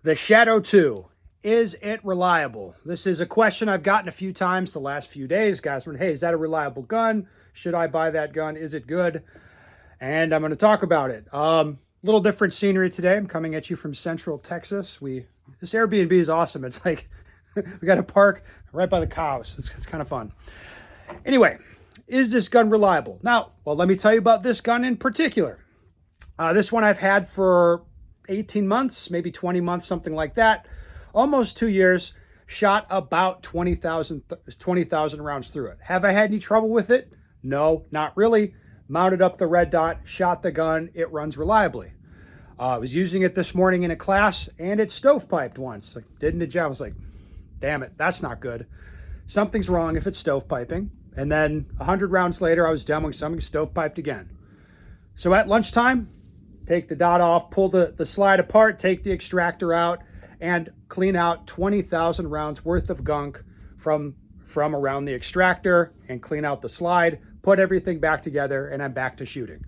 The Shadow 2, is it reliable? This is a question I've gotten a few times the last few days. Guys were, hey, is that a reliable gun? Should I buy that gun? Is it good? And I'm going to talk about it. Little different scenery today. I'm coming at you from Central Texas. This Airbnb is awesome. It's like we got a park right by the cows. It's kind of fun. Anyway, is this gun reliable? Now, well, let me tell you about this gun in particular. This one I've had for 18 months, maybe 20 months, something like that. Almost 2 years, shot about 20,000 rounds through it. Have I had any trouble with it? No, not really. Mounted up the red dot, shot the gun, it runs reliably. I was using it this morning in a class and it stovepiped once. Didn't it? I was like, damn it, that's not good. Something's wrong if it's stovepiping. And then 100 rounds later, I was demoing something, stovepiped again. So at lunchtime, take the dot off, pull the slide apart, take the extractor out, and clean out 20,000 rounds worth of gunk from around the extractor and clean out the slide, put everything back together, and I'm back to shooting.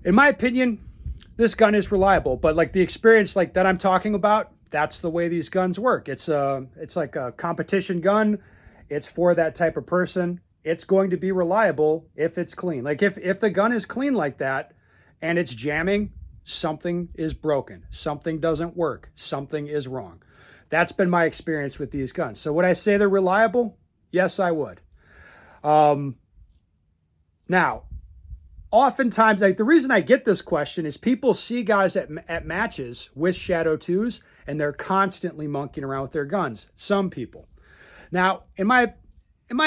In my opinion, this gun is reliable, but like the experience like that I'm talking about, that's the way these guns work. It's like a competition gun. It's for that type of person. It's going to be reliable if it's clean. Like if the gun is clean like that and it's jamming, something is broken. Something doesn't work. Something is wrong. That's been my experience with these guns. So would I say they're reliable? Yes, I would. Now, oftentimes, like the reason I get this question is people see guys at matches with Shadow 2s and they're constantly monkeying around with their guns. Some people. Now, in my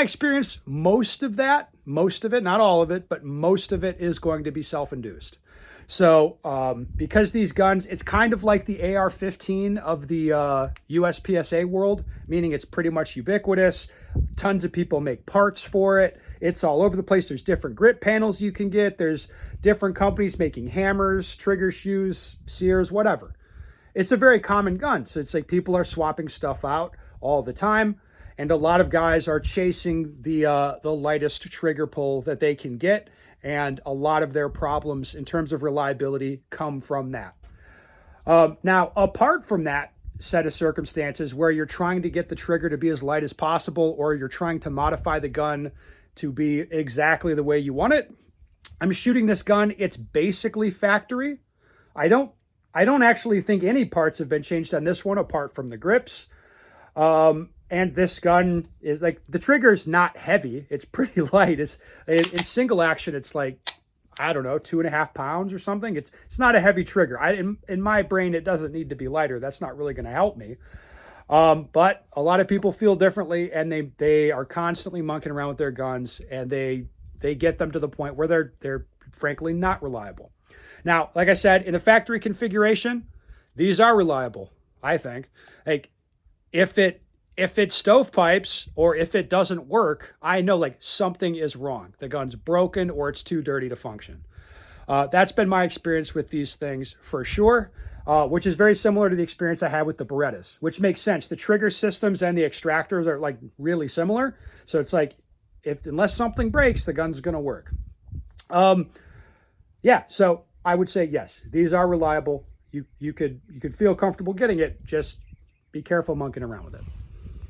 experience, most of it, not all of it, but most of it is going to be self-induced. So because these guns, it's kind of like the AR-15 of the USPSA world, meaning it's pretty much ubiquitous. Tons of people make parts for it. It's all over the place. There's different grip panels you can get. There's different companies making hammers, trigger shoes, sears, whatever. It's a very common gun. So it's like people are swapping stuff out all the time. And a lot of guys are chasing the lightest trigger pull that they can get. And a lot of their problems in terms of reliability come from that. Now, apart from that set of circumstances where you're trying to get the trigger to be as light as possible, or you're trying to modify the gun to be exactly the way you want it, I'm shooting this gun. It's basically factory. I don't actually think any parts have been changed on this one apart from the grips. And this gun is like, the trigger's not heavy. It's pretty light. It's in single action. It's like, I don't know, 2.5 pounds or something. It's not a heavy trigger. In my brain, it doesn't need to be lighter. That's not really going to help me. But a lot of people feel differently, and they are constantly monkeying around with their guns, and they get them to the point where they're frankly not reliable. Now, like I said, in a factory configuration, these are reliable, I think. Like if it stovepipes or if it doesn't work, I know like something is wrong. The gun's broken or it's too dirty to function. That's been my experience with these things for sure, which is very similar to the experience I had with the Berettas, which makes sense. The trigger systems and the extractors are like really similar. So it's like, unless something breaks, the gun's going to work. Yeah, so I would say yes, these are reliable. You could feel comfortable getting it. Just be careful monkeying around with it.